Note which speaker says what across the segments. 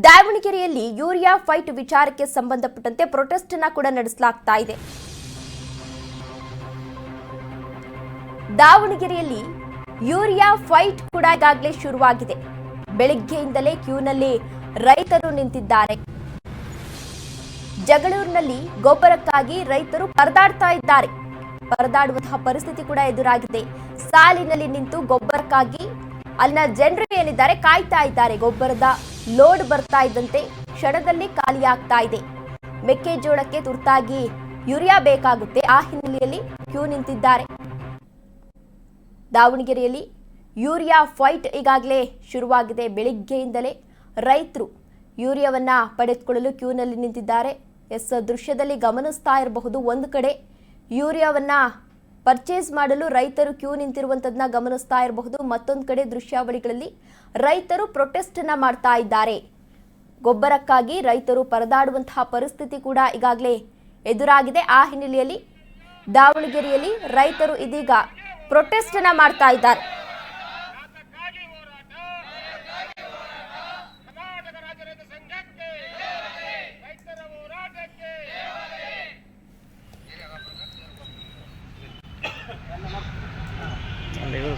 Speaker 1: ದಾವಣಗೆರೆಯಲ್ಲಿ urea fight ವಿಚಾರಕ್ಕೆ ಸಂಬಂಧಪಟ್ಟಂತೆ ಪ್ರೊಟೆಸ್ಟ್ ಅನ್ನು ಕೂಡ ನಡೆಸಲಾಗ್ತಾ ಇದೆ. ದಾವಣಗೆರೆಯಲ್ಲಿ ಯೂರಿಯಾ ಫೈಟ್ ಕೂಡ ಈಗಾಗಲೇ ಶುರುವಾಗಿದೆ. ಬೆಳಗ್ಗೆಯಿಂದಲೇ ಕ್ಯೂನಲ್ಲಿ ರೈತರು ನಿಂತಿದ್ದಾರೆ. ಜಗಳೂರಿನಲ್ಲಿ ಗೊಬ್ಬರಕ್ಕಾಗಿ ರೈತರು ಪರದಾಡ್ತಾ ಇದ್ದಾರೆ. ಪರದಾಡುವಂತಹ ಪರಿಸ್ಥಿತಿ ಕೂಡ ಎದುರಾಗಿದೆ. ಸಾಲಿನಲ್ಲಿ ನಿಂತು ಗೊಬ್ಬರಕ್ಕಾಗಿ ಅಲ್ಲಿನ ಜನರು ಏನಿದ್ದಾರೆ ಕಾಯ್ತಾ ಇದ್ದಾರೆ. ಗೊಬ್ಬರದ ಲೋಡ್ ಬರ್ತಾ ಇದ್ದಂತೆ ಕ್ಷಣದಲ್ಲಿ ಖಾಲಿಯಾಗ್ತಾ ಇದೆ. ಮೆಕ್ಕೆಜೋಳಕ್ಕೆ ತುರ್ತಾಗಿ ಯೂರಿಯಾ ಬೇಕಾಗುತ್ತೆ. ಆ ಹಿನ್ನೆಲೆಯಲ್ಲಿ ಕ್ಯೂ ನಿಂತಿದ್ದಾರೆ. ದಾವಣಗೆರೆಯಲ್ಲಿ ಯೂರಿಯಾ ಫೈಟ್ ಈಗಾಗಲೇ ಶುರುವಾಗಿದೆ. ಬೆಳಿಗ್ಗೆಯಿಂದಲೇ ರೈತರು ಯೂರಿಯಾವನ್ನ ಪಡೆದುಕೊಳ್ಳಲು ಕ್ಯೂನಲ್ಲಿ ನಿಂತಿದ್ದಾರೆ. ದೃಶ್ಯದಲ್ಲಿ ಗಮನಿಸ್ತಾ ಇರಬಹುದು. ಒಂದು ಕಡೆ ಯೂರಿಯಾವನ್ನ ಪರ್ಚೇಸ್ ಮಾಡಲು ರೈತರು ಕ್ಯೂ ನಿಂತಿರುವಂತದನ್ನ ಗಮನಿಸ್ತಾ ಇರಬಹುದು. ಮತ್ತೊಂದು ಕಡೆ ದೃಶ್ಯಾವಳಿಗಳಲ್ಲಿ ರೈತರು ಪ್ರೊಟೆಸ್ಟ್ ಅನ್ನ ಮಾಡ್ತಾ ಇದ್ದಾರೆ. ಗೊಬ್ಬರಕ್ಕಾಗಿ ರೈತರು ಪರದಾಡುವಂತಹ ಪರಿಸ್ಥಿತಿ ಕೂಡ ಈಗಾಗಲೇ ಎದುರಾಗಿದೆ. ಆ ಹಿನ್ನೆಲೆಯಲ್ಲಿ ದಾವಣಗೆರೆಯಲ್ಲಿ ರೈತರು ಇದೀಗ ಪ್ರೊಟೆಸ್ಟ್ ಅನ್ನ ಮಾಡ್ತಾ ಇದ್ದಾರೆ.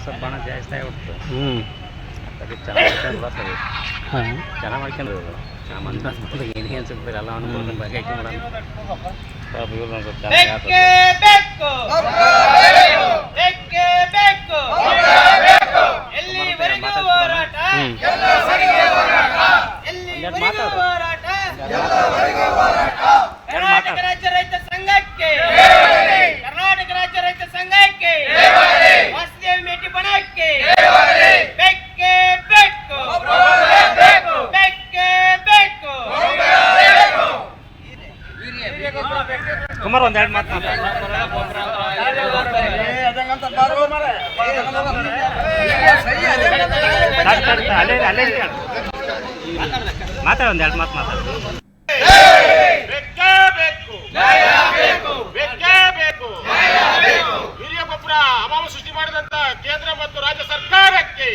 Speaker 2: ಸ್ವಲ್ಪ ಹಣ ಜಾಸ್ತಿ ಆಗಿಬಿಡ್ತು. ಅದಕ್ಕೆ ಚೆನ್ನಾಗಿ ಬರ್ತದೆ. ಚೆನ್ನಾಗಿ ಮಾಡ್ಕೊಂಡು ಏನೇ ಅನ್ಸುತ್ತೆ ಎಲ್ಲ ಅನುಕೂಲ ಬಗ್ಗೆ ಮಾಡೋಣ. ಇವ್ರು ಸ್ವಲ್ಪ ಚೆನ್ನಾಗಿ
Speaker 3: ಕರ್ನಾಟಕ ರಾಜ್ಯ ರೈತ ಸಂಘಕ್ಕೆ ಕರ್ನಾಟಕ ರಾಜ್ಯ ರೈತ ಸಂಘಕ್ಕೆ ವಾಸುದೇವ್ ಮೇಟಿ ಬಣಕ್ಕೆ ಬೆಕ್ಕೆ ಬೇಕು ಬೆಕ್ಕೆ ಬೇಕು
Speaker 2: ಕುಮಾರ್ ಒಂದೆರಡು ಮಾತು ಮಾತಾಡ ಒಂದೆರಡು ಮಾತು ಮಾತಾಡ.
Speaker 4: ಹಿರಿಯ ಗೊಬ್ಬರ ಅಭಾವ ಸೃಷ್ಟಿ ಮಾಡಿದಂತ ಕೇಂದ್ರ ಮತ್ತು ರಾಜ್ಯ ಸರ್ಕಾರಕ್ಕೆ